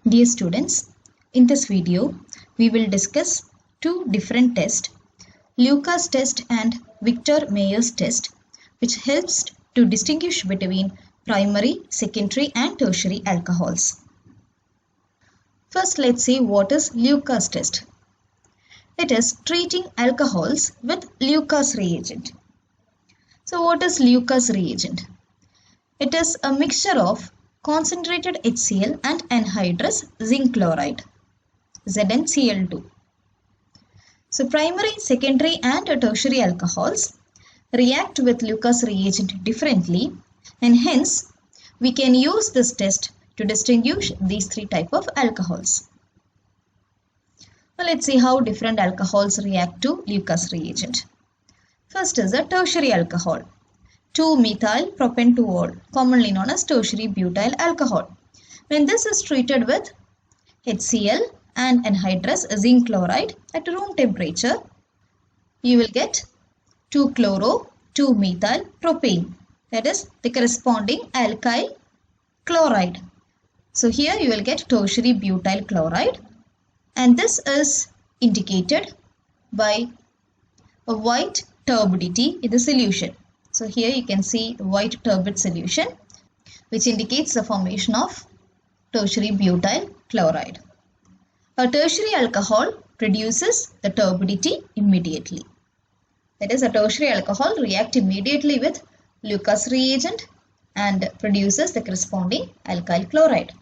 Dear students, in this video, we will discuss two different tests, Lucas test and Victor Meyer's test, which helps to distinguish between primary, secondary and tertiary alcohols. First, let's see what is Lucas test. It is treating alcohols with Lucas reagent. So what is Lucas reagent? It is a mixture of concentrated HCl and anhydrous zinc chloride, ZnCl2. So primary, secondary and tertiary alcohols react with Lucas reagent differently, and hence we can use this test to distinguish these three types of alcohols. Now let's see how different alcohols react to Lucas reagent. First is a tertiary alcohol, 2-methyl propan-2-ol, commonly known as tertiary butyl alcohol. When this is treated with HCl and anhydrous zinc chloride at room temperature, you will get 2-chloro-2-methyl propane, that is the corresponding alkyl chloride. So here you will get tertiary butyl chloride, and this is indicated by a white turbidity in the solution. So here you can see the white turbid solution, which indicates the formation of tertiary butyl chloride. A tertiary alcohol produces the turbidity immediately. That is, a tertiary alcohol reacts immediately with Lucas reagent and produces the corresponding alkyl chloride,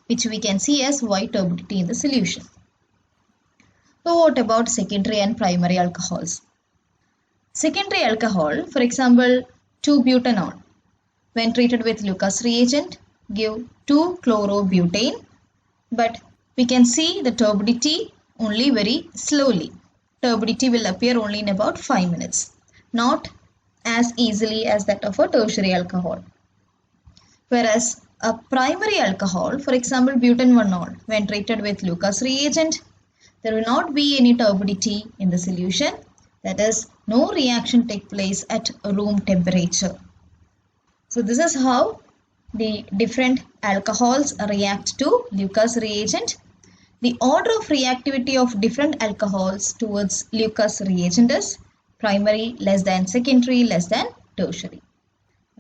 which we can see as white turbidity in the solution. So what about secondary and primary alcohols? Secondary alcohol, for example, 2-butanol, when treated with Lucas reagent, give 2-chlorobutane, but we can see the turbidity only very slowly. Turbidity will appear only in about 5 minutes, not as easily as that of a tertiary alcohol. Whereas a primary alcohol, for example, butanol, when treated with Lucas reagent, there will not be any turbidity in the solution. That is, no reaction take place at room temperature. So this is how the different alcohols react to Lucas reagent. The order of reactivity of different alcohols towards Lucas reagent is primary less than secondary less than tertiary.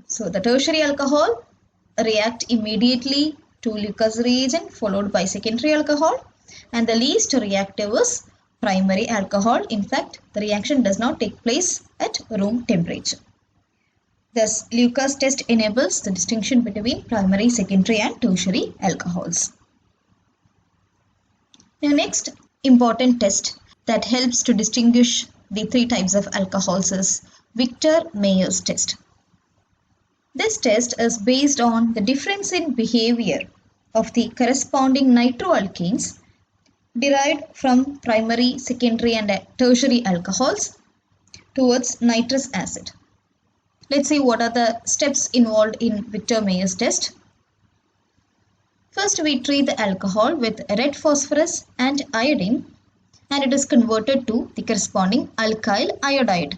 So the tertiary alcohol react immediately to Lucas reagent followed by secondary alcohol, and the least reactive is primary alcohol. In fact, the reaction does not take place at room temperature. Thus, Lucas test enables the distinction between primary, secondary and tertiary alcohols. Now, next important test that helps to distinguish the three types of alcohols is Victor Meyer's test. This test is based on the difference in behavior of the corresponding nitroalkanes derived from primary, secondary and tertiary alcohols towards nitrous acid. Let's see what are the steps involved in Victor Meyer's test. First, we treat the alcohol with red phosphorus and iodine, and it is converted to the corresponding alkyl iodide.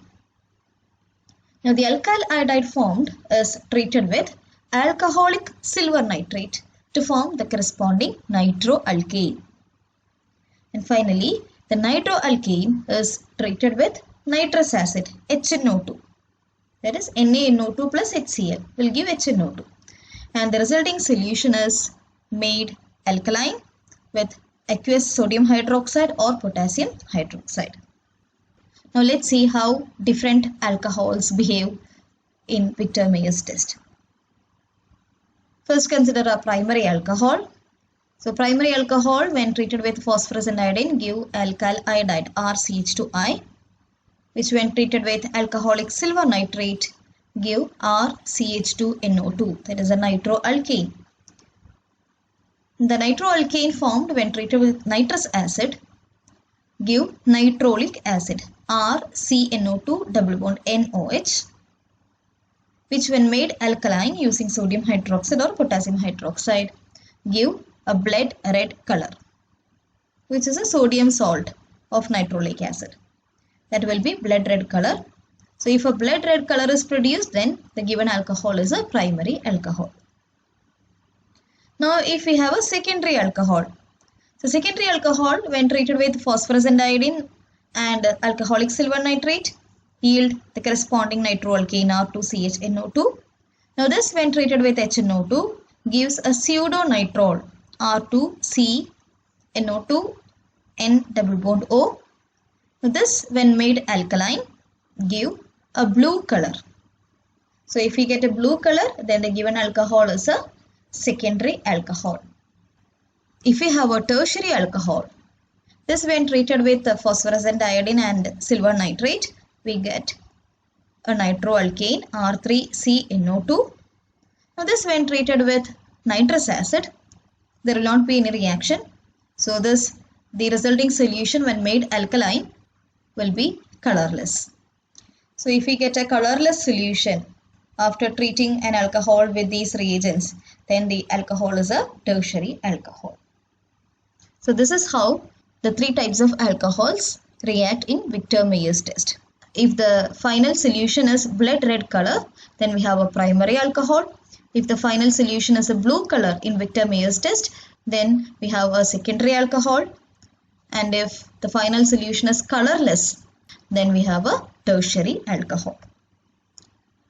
Now, the alkyl iodide formed is treated with alcoholic silver nitrate to form the corresponding nitroalkane. And finally, the nitroalkane is treated with nitrous acid, HNO2. That is, NaNO2 plus HCl will give HNO2. And the resulting solution is made alkaline with aqueous sodium hydroxide or potassium hydroxide. Now let's see how different alcohols behave in Victor Meyer's test. First, consider a primary alcohol. So primary alcohol, when treated with phosphorus and iodine, give alkyl iodide RCH2I, which when treated with alcoholic silver nitrate give RCH2NO2, that is a nitroalkane. The nitroalkane formed when treated with nitrous acid give nitrolic acid RCNO2 double bond NOH, which when made alkaline using sodium hydroxide or potassium hydroxide give a blood red color, which is a sodium salt of nitrolic acid. That will be blood red color. So if a blood red color is produced, then the given alcohol is a primary alcohol. Now if we have a secondary alcohol. So secondary alcohol when treated with phosphorescent iodine and alcoholic silver nitrate yield the corresponding nitroalkane R2CHNO2. Now this when treated with HNO2 gives a pseudo-nitrol R2CNO2 N double bond O. Now this when made alkaline give a blue color. So if we get a blue color, then the given alcohol is a secondary alcohol. If we have a tertiary alcohol, this when treated with phosphorescent iodine and silver nitrate, we get a nitroalkane R3CNO2. Now this when treated with nitrous acid, there will not be any reaction. So the resulting solution when made alkaline will be colorless. So if we get a colorless solution after treating an alcohol with these reagents, then the alcohol is a tertiary alcohol. So this is how the three types of alcohols react in Victor-Meyer's test. If the final solution is blood red color, then we have a primary alcohol. If the final solution is a blue color in Victor-Meyer's test, then we have a secondary alcohol. And if the final solution is colorless, then we have a tertiary alcohol.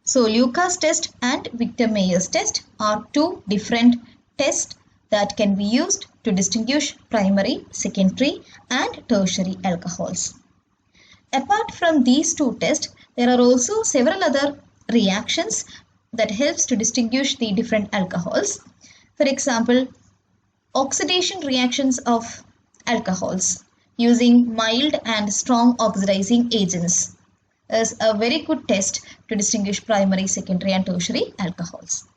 So Lucas test and Victor-Meyer's test are two different tests that can be used to distinguish primary, secondary and tertiary alcohols. Apart from these two tests, there are also several other reactions that helps to distinguish the different alcohols. For example, oxidation reactions of alcohols using mild and strong oxidizing agents is a very good test to distinguish primary, secondary and tertiary alcohols.